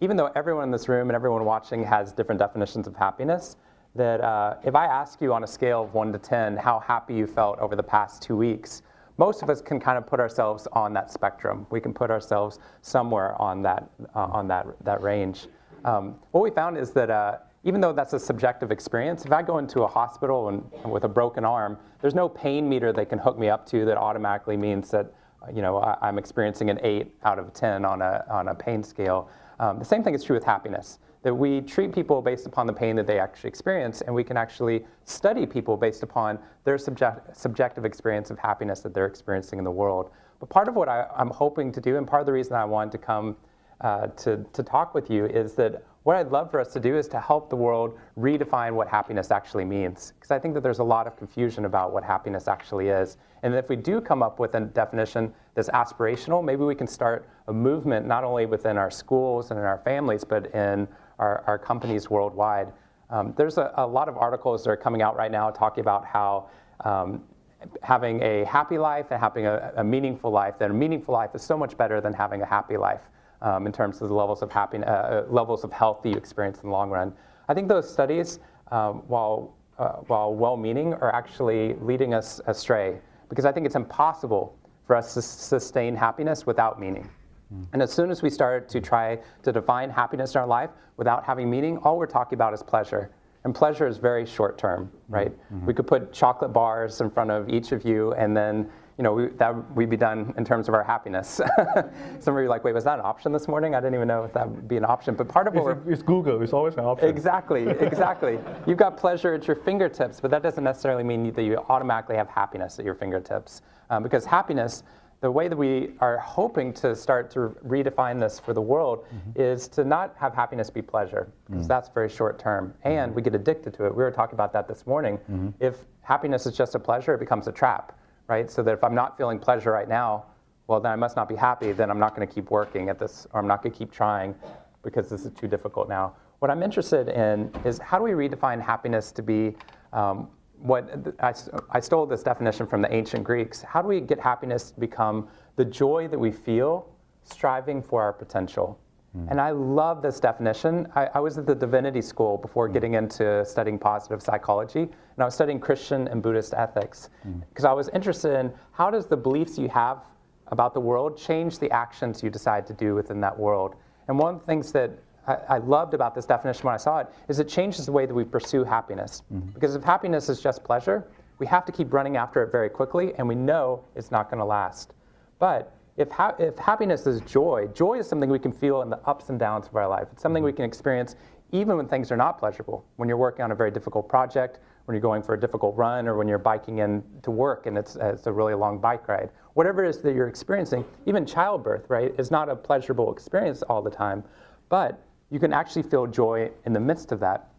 even though everyone in this room and everyone watching has different definitions of happiness, that if I ask you on a scale of 1 to 10 how happy you felt over the past 2 weeks, most of us can kind of put ourselves on that spectrum. We can put ourselves somewhere on that range. What we found is that even though that's a subjective experience, if I go into a hospital and with a broken arm, there's no pain meter they can hook me up to that automatically means that I'm experiencing an 8 out of 10 on a pain scale. The same thing is true with happiness, that we treat people based upon the pain that they actually experience, and we can actually study people based upon their subjective experience of happiness that they're experiencing in the world. But part of what I'm hoping to do, and part of the reason I wanted to come to talk with you, is that what I'd love for us to do is to help the world redefine what happiness actually means. Because I think that there's a lot of confusion about what happiness actually is. And if we do come up with a definition that's aspirational, maybe we can start a movement not only within our schools and in our families, but in our companies worldwide. There's a lot of articles that are coming out right now talking about how having a happy life and having a meaningful life, that a meaningful life is so much better than having a happy life. In terms of the levels of happiness, levels of health that you experience in the long run. I think those studies, while well-meaning, are actually leading us astray, because I think it's impossible for us to sustain happiness without meaning. And as soon as we start to try to define happiness in our life without having meaning, all we're talking about is pleasure. And pleasure is very short term, right? We could put chocolate bars in front of each of you, and then we'd be done in terms of our happiness. Some of you are like, wait, was that an option this morning? I didn't even know if that would be an option. But part of it's Google, it's always an option. Exactly. You've got pleasure at your fingertips, but that doesn't necessarily mean that you automatically have happiness at your fingertips. Because happiness, the way that we are hoping to start to redefine this for the world is to not have happiness be pleasure, because that's very short term. And we get addicted to it. We were talking about that this morning. If happiness is just a pleasure, it becomes a trap. Right? So that if I'm not feeling pleasure right now, well, then I must not be happy. Then I'm not going to keep working at this, or I'm not going to keep trying because this is too difficult now. What I'm interested in is how do we redefine happiness to be I stole this definition from the ancient Greeks. How do we get happiness to become the joy that we feel striving for our potential? And I love this definition. I was at the divinity school before getting into studying positive psychology, and I was studying Christian and Buddhist ethics, because I was interested in how does the beliefs you have about the world change the actions you decide to do within that world. And one of the things that I loved about this definition when I saw it is it changes the way that we pursue happiness. Because if happiness is just pleasure, we have to keep running after it very quickly, and we know it's not going to last. But if happiness is joy, joy is something we can feel in the ups and downs of our life. It's something we can experience even when things are not pleasurable. When you're working on a very difficult project, when you're going for a difficult run, or when you're biking in to work and it's a really long bike ride. Whatever it is that you're experiencing, even childbirth, right, is not a pleasurable experience all the time. But you can actually feel joy in the midst of that.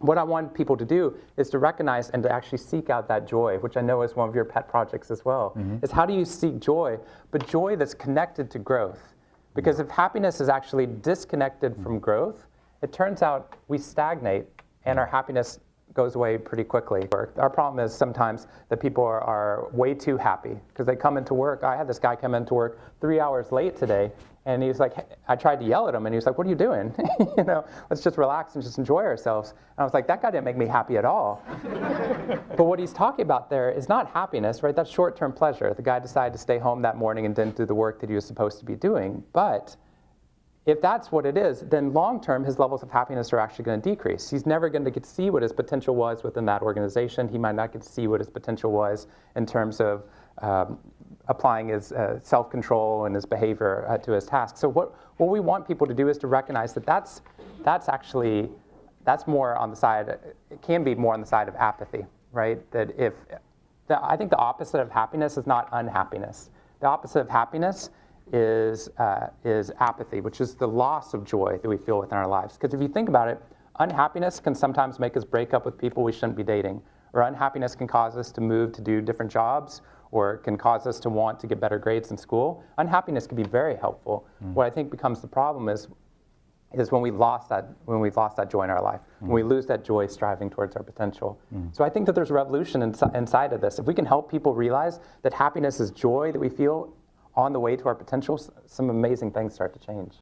What I want people to do is to recognize and to actually seek out that joy, which I know is one of your pet projects as well, is how do you seek joy, but joy that's connected to growth? Because if happiness is actually disconnected from growth, it turns out we stagnate and our happiness goes away pretty quickly. Our problem is sometimes that people are way too happy because they come into work. I had this guy come into work 3 hours late today, and he was like, I tried to yell at him, and he was like, what are you doing? Let's just relax and just enjoy ourselves. And I was like, that guy didn't make me happy at all. But what he's talking about there is not happiness, right? That's short-term pleasure. The guy decided to stay home that morning and didn't do the work that he was supposed to be doing. But if that's what it is, then long-term, his levels of happiness are actually going to decrease. He's never going to get to see what his potential was within that organization. He might not get to see what his potential was in terms of applying his self-control and his behavior to his tasks. So what we want people to do is to recognize that that's more on the side, it can be more on the side of apathy, right? I think the opposite of happiness is not unhappiness. The opposite of happiness is apathy, which is the loss of joy that we feel within our lives. Because if you think about it, unhappiness can sometimes make us break up with people we shouldn't be dating, or unhappiness can cause us to move to do different jobs, or it can cause us to want to get better grades in school. Unhappiness can be very helpful. What I think becomes the problem is when we've lost that joy in our life, when we lose that joy striving towards our potential. So I think that there's a revolution inside of this. If we can help people realize that happiness is joy that we feel on the way to our potential, some amazing things start to change.